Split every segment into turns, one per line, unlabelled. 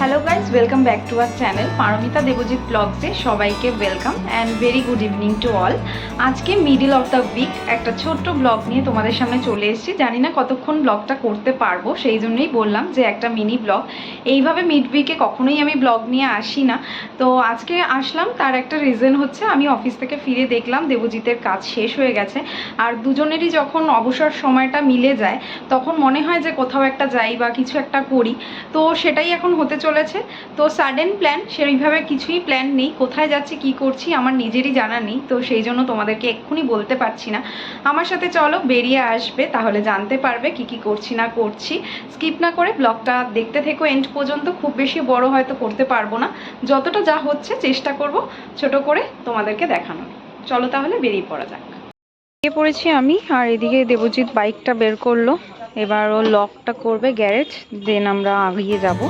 Hello guys, welcome back to our channel Paramita Debjit ব্লগসে সবাইকে welcome and very good evening to all. আজকে middle of the week একটা ছোট্ট blog নিয়ে তোমাদের সামনে চলে এসেছি। জানি না কতক্ষণ ব্লগটা করতে পারবো, সেই জন্যই বললাম যে একটা মিনি ব্লগ। এইভাবে মিড উইকে কখনোই আমি ব্লগ নিয়ে আসি না, তো আজকে আসলাম। তার একটা রিজন হচ্ছে আমি অফিস থেকে ফিরে দেখলাম দেবজিতের কাজ শেষ হয়ে গেছে, আর দুজনেরই যখন অবসর সময়টা মিলে যায় তখন মনে হয় যে কোথাও একটা যাই বা কিছু একটা করি, তো সেটাই এখন হতে চলেছে। তো সাডেন প্ল্যান, সেইভাবে কিছুই প্ল্যান নেই। কোথায় যাচ্ছি কি করছি আমার নিজেরই জানা নেই, তো সেই জন্য তোমাদেরকে এক্ষুনি বলতে পারছি না। আমার সাথে চলো, বেরিয়ে আসবে, তাহলে জানতে পারবে কি কি করছি না করছি। স্কিপ না করে ব্লগটা দেখতে থেকো এন্ড পর্যন্ত। খুব বেশি বড় হয়তো করতে পারবো না, যতটা যা হচ্ছে চেষ্টা করব ছোট করে তোমাদেরকে দেখানো। চলো তাহলে বেরিয়ে পড়া যাক। বেরিয়ে পড়েছি আমি, আর এদিকে দেবজিৎ বাইকটা বের করলো। এবার ও লকটা করবে গ্যারেজ, দেন আমরা আগিয়ে যাব।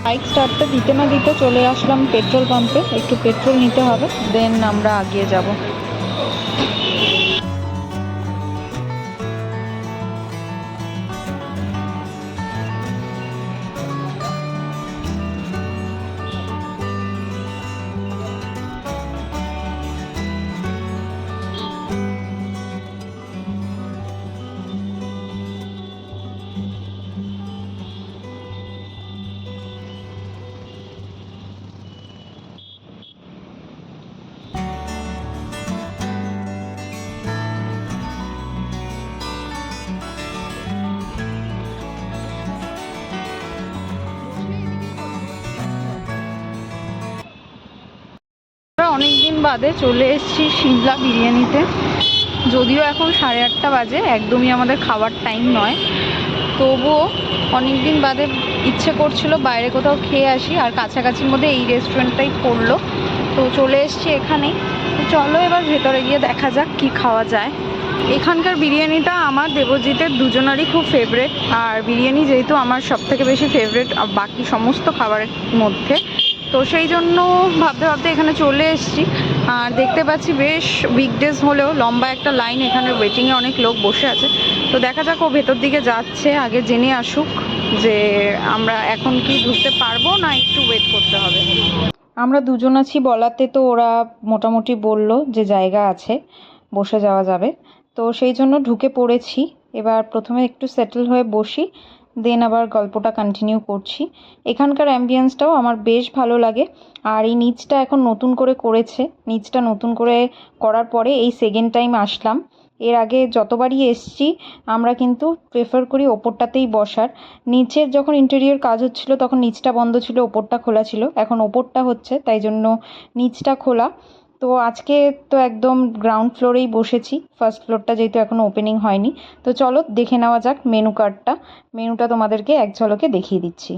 বাইক স্টার্টটা দিতে না দিতে চলে আসলাম পেট্রোল পাম্পে, একটু পেট্রোল নিতে হবে, দেন আমরা এগিয়ে যাব। অনেকদিন বাদে চলে এসেছি সিমলা বিরিয়ানিতে। যদিও এখন 8:30 বাজে, একদমই আমাদের খাওয়ার টাইম নয়, তবুও অনেকদিন বাদে ইচ্ছে করছিল বাইরে কোথাও খেয়ে আসি, আর কাছাকাছির মধ্যে এই রেস্টুরেন্টটাই পড়লো, তো চলে এসেছি এখানেই। তো চলো এবার ভেতরে গিয়ে দেখা যাক কি খাওয়া যায়। এখানকার বিরিয়ানিটা আমার দেবজিতের দুজনারই খুব ফেভারেট, আর বিরিয়ানি যেহেতু আমার সবথেকে বেশি ফেভারেট বাকি সমস্ত খাবারের মধ্যে, তো সেই জন্য ভাবতে ভাবতে এখানে চলে এসেছি। আর দেখতে পাচ্ছি বেশ উইকডেজ হলেও লম্বা একটা লাইন, এখানে ওয়েটিংয়ে অনেক লোক বসে আছে। তো দেখা যাক ও ভেতর দিকে যাচ্ছে, আগে জেনে আসুক যে আমরা এখন কি ঢুকতে পারবো না একটু ওয়েট করতে হবে। আমরা দুজন আছি বলাতে তো ওরা মোটামুটি বলল যে জায়গা আছে, বসে যাওয়া যাবে, তো সেই জন্য ঢুকে পড়েছি। এবার প্রথমে একটু সেটেল হয়ে বসি, দেন আবার গল্পটা কন্টিনিউ করছি। এখানকার অ্যাম্বিয়েন্সটাও আমার বেশ ভালো লাগে, আর এই নিচটা এখন নতুন করে করেছে। নিচটা নতুন করে করার পরে এই সেকেন্ড টাইম আসলাম। এর আগে যতবারই এসছি আমরা কিন্তু প্রেফার করি ওপরটাতেই বসার। নিচের যখন ইন্টেরিয়র কাজ হচ্ছিল তখন নিচটা বন্ধ ছিল, ওপরটা খোলা ছিল। এখন ওপরটা হচ্ছে, তাই জন্য নিচটা খোলা। তো আজকে তো একদম গ্রাউন্ড ফ্লোরেই বসেছি, ফার্স্ট ফ্লোরটা যেহেতু এখনও ওপেনিং হয়নি। তো চলো দেখে নেওয়া যাক মেনু কার্ডটা। মেনুটা তোমাদেরকে এক ঝলকে দেখিয়ে দিচ্ছি।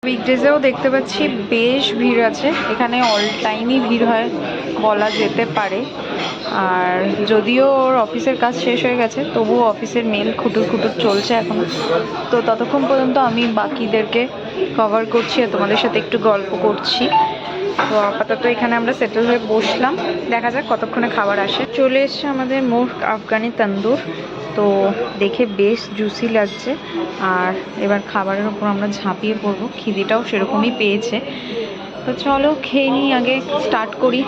উইকডেজেও দেখতে পাচ্ছি বেশ ভিড় আছে এখানে, অল টাইমই ভিড় হয় বলা যেতে পারে। আর যদিও ওর অফিসের কাজ শেষ হয়ে গেছে, তবুও অফিসের মেল খুটুর খুটুর চলছে এখনও। তো ততক্ষণ পর্যন্ত আমি বাকিদেরকে কভার করছি আর তোমাদের সাথে একটু গল্প করছি। তো আপাতত এখানে আমরা সেটেল হয়ে বসলাম, দেখা যাক কতক্ষণে খাবার আসে। চলে এসছে আমাদের মোর আফগানি তন্দুর, তো দেখে বেশ জুসি লাগছে। আর এবার খাবারের ওপর আমরা ঝাঁপিয়ে পড়বো, খিদেটাও সেরকমই পেয়েছে। তো চলো খেয়ে নিই, আগে স্টার্ট করি।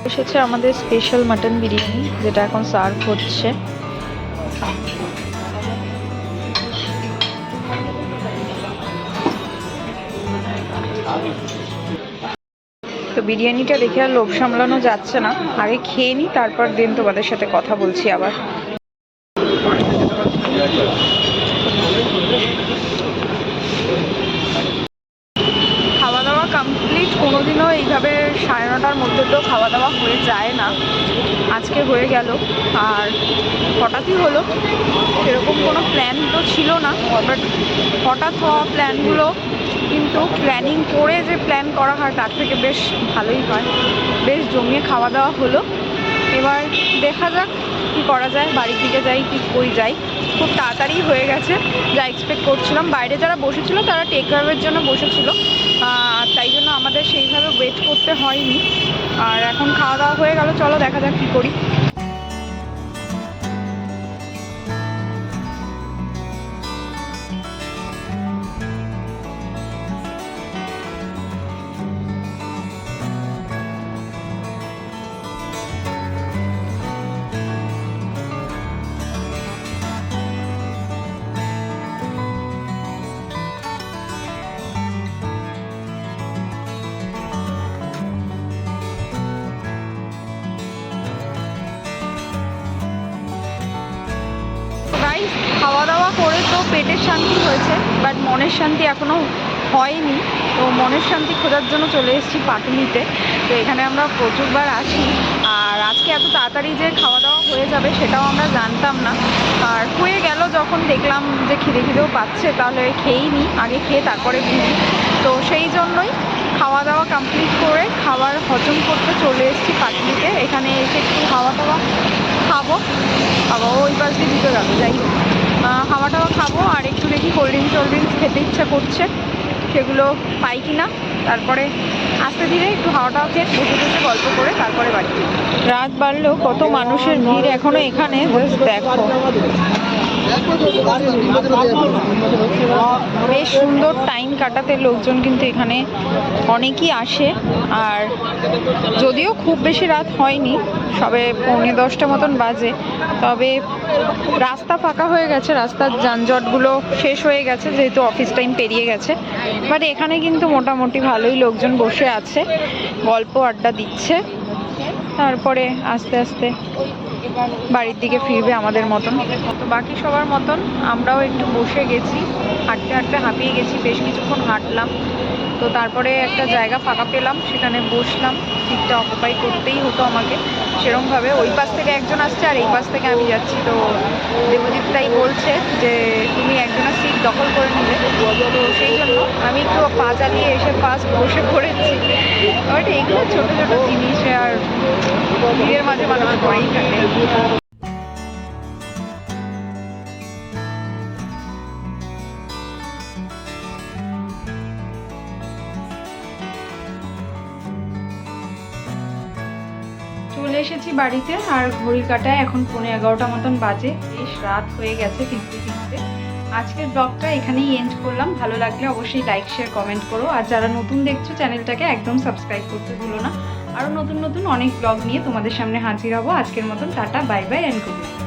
এসেছে আমাদের স্পেশাল মাটন বিরিয়ানি, যেটা এখন সার্ভ হচ্ছে। তো বিরিয়ানিটা দেখে আর লোভ সামলানো যাচ্ছে না, আগে খেয়ে নিই, তারপর দিন তোমাদের সাথে কথা বলছি আবার। খাওয়া দাওয়া কমপ্লিট। কোনোদিনও এইভাবে 9:30টার মধ্যে তো খাওয়া দাওয়া হয়ে যায় না, আজকে হয়ে গেল। আর হঠাৎই হলো, সেরকম কোনো প্ল্যান তো ছিল না, বাট হঠাৎ হওয়া প্ল্যানগুলো কিন্তু প্ল্যানিং করে যে প্ল্যান করা হয় তার থেকে বেশ ভালোই হয়। বেশ জমিয়ে খাওয়া দাওয়া হলো। এবার দেখা যাক কী করা যায়, বাড়ির দিকে যাই কি কই যাই। খুব তাড়াতাড়ি হয়ে গেছে, যা এক্সপেক্ট করছিলাম। বাইরে যারা বসেছিল তারা টেক অ্যাওয়ের জন্য বসেছিল, তাই জন্য আমাদের সেইভাবে ওয়েট করতে হয়নি। আর এখন খাওয়া দাওয়া হয়ে গেল, চলো দেখা যাক কী করি। খাওয়া দাওয়া করে তো পেটের শান্তি হয়েছে, বাট মনের শান্তি এখনও হয়নি। তো মনের শান্তি খোঁজার জন্য চলে এসেছি পাটুলিতে। তো এখানে আমরা প্রচুরবার আসি, আর আজকে এত তাড়াতাড়ি যে খাওয়া দাওয়া হয়ে যাবে সেটাও আমরা জানতাম না। আর হয়ে গেল, যখন দেখলাম যে খিদেও পাচ্ছে, তাহলে খেয়েই নিই, আগে খেয়ে তারপরে ঘুরি। তো সেই জন্যই খাওয়া দাওয়া কমপ্লিট করে খাবার হজম করতে চলে এসেছি পাটুলিতে। এখানে এসে একটু খাওয়া দাওয়া খাবো, আবার ওই পাশ দিয়ে দিতে গেল, যাই হোক খাওয়া টাওয়া খাবো। আর একটু দেখি কোল্ড ড্রিঙ্কস খেতে ইচ্ছা করছে, সেগুলো পাই কি না। তারপরে আস্তে ধীরে একটু হাওয়া টাওয়া খেয়ে বসে বসে গল্প করে তারপরে বাড়ি। রাত বাড়লেও কত মানুষের ভিড় এখনো এখানে, জাস্ট দেখো। বেশ সুন্দর টাইম কাটাতে লোকজন কিন্তু এখানে অনেকই আসে। আর যদিও খুব বেশি রাত হয়নি, সবে 9:45 মতন বাজে, তবে রাস্তা ফাঁকা হয়ে গেছে, রাস্তার যানজটগুলো শেষ হয়ে গেছে যেহেতু অফিস টাইম পেরিয়ে গেছে। বাট এখানে কিন্তু মোটামুটি ভালোই লোকজন বসে আছে, গল্প আড্ডা দিচ্ছে। তারপরে আস্তে আস্তে বাড়ির দিকে ফিরবে আমাদের মতন। তো বাকি সবার মতন আমরাও একটু বসে গেছি, হাঁটতে হাঁটতে হাঁপিয়ে গেছি, বেশ কিছুক্ষণ হাঁটলাম। তো তারপরে একটা জায়গা ফাঁকা পেলাম, সেখানে বসলাম। সিটটা অকুপাই করতেই হতো আমাকে সেরকমভাবে। ওই পাশ থেকে একজন আসছে আর এই পাশ থেকে আমি যাচ্ছি। তো দেবজিৎ তাই বলছে যে তুমি একজনের সিট দখল করে নিলে, তো সেই জন্য আমি একটু পা চালিয়ে এসে ফার্স্ট বসে পড়েছি। বাট এইগুলো ছোটো ছোটো জিনিস, আর ভিড়ের মাঝে মানুষ করেই থাকে। চলে এসেছি বাড়িতে, আর ঘড়ি কাটায় এখন 11:15 মতন বাজে। বেশ রাত হয়ে গেছে ফিরতে ফিরতে। আজকের ব্লগটা এখানেই এন্ড করলাম। ভালো লাগলে অবশ্যই লাইক শেয়ার কমেন্ট করো, আর যারা নতুন দেখছো চ্যানেলটাকে একদম সাবস্ক্রাইব করতে ভুলো না। আরও নতুন নতুন অনেক ব্লগ নিয়ে তোমাদের সামনে হাজির হবো। আজকের মতন tata, bye bye and good night.